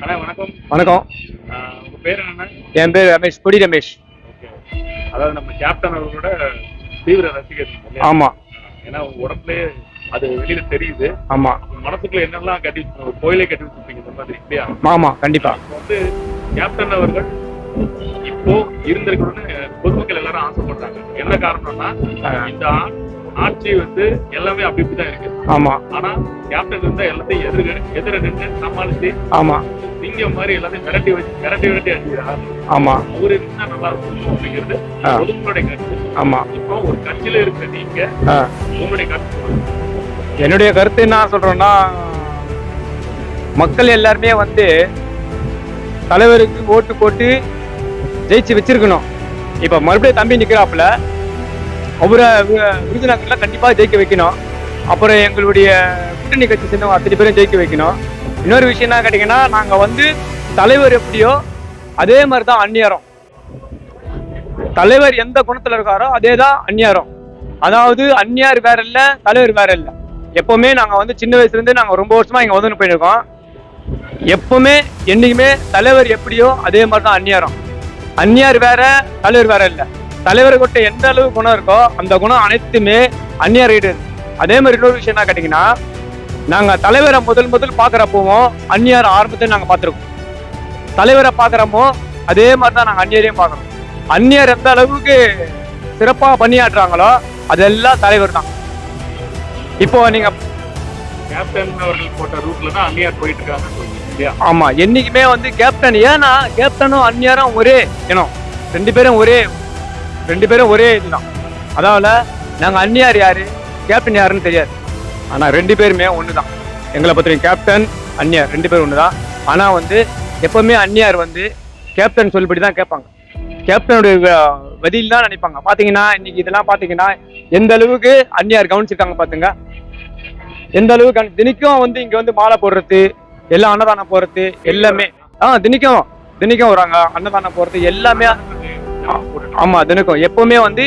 அண்ணா வணக்கம். வணக்கம். உங்க பேர் என்னண்ணா? என் பேர் ரமேஷ், பொடி ரமேஷ். ஓகே. அதாவது நம்ம கேப்டன் அவர்களோட தீவிர ரசிகர் இல்லையா? ஆமா. ஏன்னா உங்க உடம்புலயே அது வெளியில தெரியுது. ஆமா. மனசுக்குள்ள என்னெல்லாம் கட்டி ஒரு கோயிலே கட்டி வச்சிருப்பீங்க இந்த மாதிரி இல்லையா? ஆமா, கண்டிப்பா. வந்து கேப்டன் அவர்கள் இப்போ இருந்திருக்கணும்னு பொதுமக்கள் எல்லாரும் ஆசைப்படுறாங்க. என்ன காரணம்னா இந்த ஆட்சி வந்து எல்லாமே அப்படி இப்படிதான் இருக்கு. ஆமா. ஆனா கேப்டன் இருந்தா எல்லாத்தையும் எதிர நின்று சமாளிச்சு ஆமா சிங்கம் மாதிரி எல்லாத்தையும் விரட்டி அடிக்கிறார். ஆமா. அவரு இருந்தா நல்லா இருக்கும் அப்படிங்கிறது பொதுமக்களுடைய கருத்து. ஆமா. இப்போ ஒரு கட்சியில இருக்கிற நீங்க உங்களுடைய கருத்து? என்னுடைய கருத்து என்ன சொல்றேன்னா, மக்கள் எல்லாருமே வந்து தலைவருக்கு ஓட்டு போட்டு ஜெயிச்சு வச்சிருக்கணும். இப்ப மறுபடியும் தம்பி நிக்கிறாப்புல, அவரை விருதுநகர்ல கண்டிப்பா ஜெயிக்க வைக்கணும். அப்புறம் எங்களுடைய கூட்டணி கட்சி சேர்ந்தவங்க அத்தனை பேரும் ஜெயிக்க வைக்கணும். இன்னொரு விஷயம் என்ன கேட்டீங்கன்னா, நாங்க வந்து தலைவர் எப்படியோ அதே மாதிரிதான் அந்நியாரம். தலைவர் எந்த குணத்துல இருக்காரோ அதேதான் அந்நியாரம். அதாவது அந்நியார் வேற இல்ல, தலைவர் வேற இல்ல. எப்பவுமே நாங்க வந்து சின்ன வயசுல இருந்து நாங்க ரொம்ப வருஷமா இங்க வந்து போயிருக்கோம். எப்பவுமே என்னைக்குமே தலைவர் எப்படியோ அதே மாதிரிதான் அந்நியாரம். அந்நியார் வேற, தலைவர் வேற இல்ல. தலைவர்கிட்ட எந்த அளவு குணம் இருக்கோ அந்த குணம் அனைத்துமே அந்நியார் கிட்ட இருக்கு. அதே மாதிரி இன்னொரு விஷயம் என்ன கேட்டீங்கன்னா, நாங்க தலைவரை முதல் பாக்குறப்போவும் அந்நியார் ஆரம்பத்தை நாங்க பார்த்திருக்கோம். தலைவரை பாக்குறப்போ அதே மாதிரிதான் நாங்க அந்நியரையும் பாக்குறோம். அந்நியர் எந்த அளவுக்கு சிறப்பா பணியாற்றுறாங்களோ அதெல்லாம் தலைவர் தான். இப்போ நீங்க கேப்டன் அவர்கள் போட்ட ரூட்ல தான் அந்நியார் போயிட்டு இருக்காங்க. ஆமா, என்னைக்குமே வந்து கேப்டன், ஏன்னா கேப்டனும் அந்நியாரும் ஒரே இனம். ரெண்டு பேரும் ஒரே இதுதான். அதாவது நாங்க அந்நியார் யாரு, கேப்டன் யாருன்னு தெரியாது. ஆனா ரெண்டு பேருமே ஒண்ணுதான். எங்களை பத்தி கேப்டன் அந்நியார் ரெண்டு பேரும் ஒண்ணுதான். ஆனா வந்து எப்பவுமே அந்நியார் வந்து கேப்டன் சொல்லிபடிதான் கேட்பாங்க. கேப்டனுடைய வதியில் தான் நினைப்பாங்க. பாத்தீங்கன்னா இன்னைக்கு இதெல்லாம் பாத்தீங்கன்னா எந்த அளவுக்கு அந்நியார் கவனிச்சிருக்காங்க பாத்துங்க. எந்த அளவுக்கு தினிக்கும் வந்து இங்க வந்து மாலை போடுறது, எல்லாம் அன்னதானம் போறது எல்லாமே தினிக்கும் வராங்க. அன்னதானம் போறது எல்லாமே. ஆமா, தினக்கும் எப்பவுமே வந்து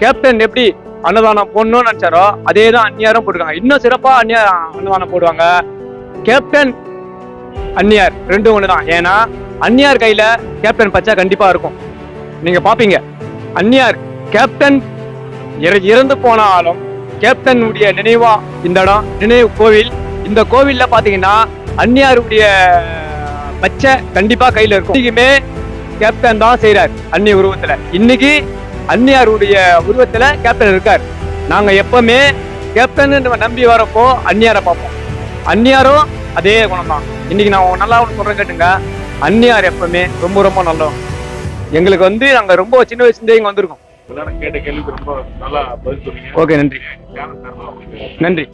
கேப்டன் எப்படி அன்னதானம் போடணும்னு நினைச்சாரோ அதே தான் அந்நியாரும் போட்டுருக்காங்க. இன்னும் சிறப்பா அன்னதானம் போடுவாங்க. கேப்டன் அந்நியார் ரெண்டும் ஒண்ணுதான். ஏன்னா அந்நியார் கையில கேப்டன் பச்சா கண்டிப்பா இருக்கும். நீங்க பாப்பீங்க, அந்நியார் கேப்டன் இறந்து போனாலும் கேப்டனுடைய நினைவா இந்த இடம் நினைவு கோவில். இந்த கோவில்ல பாத்தீங்கன்னா அந்நியாருடைய பச்சை கண்டிப்பா கையில இருக்கும். இன்னைக்குமே கேப்டன் தான் செய்யறாரு அந்நிய உருவத்துல. இன்னைக்கு அந்நியாருடைய உருவத்துல கேப்டன் இருக்காரு. நாங்க எப்பவுமே கேப்டன் நம்பி வரப்போ அந்நியாரை பார்ப்போம். அந்நியாரும் அதே குணம் தான். இன்னைக்கு நான் நல்லா சொல்றேன் கேட்டுங்க, அந்நியார் எப்பவுமே ரொம்ப ரொம்ப நல்லவங்க. எங்களுக்கு வந்து நாங்க ரொம்ப சின்ன வயசுலேயே இங்க வந்திருக்கோம். கேட்ட கேள்விக்கு ரொம்ப நல்லா பதில் சொன்னீங்க. ஓகே, நன்றி. நன்றி.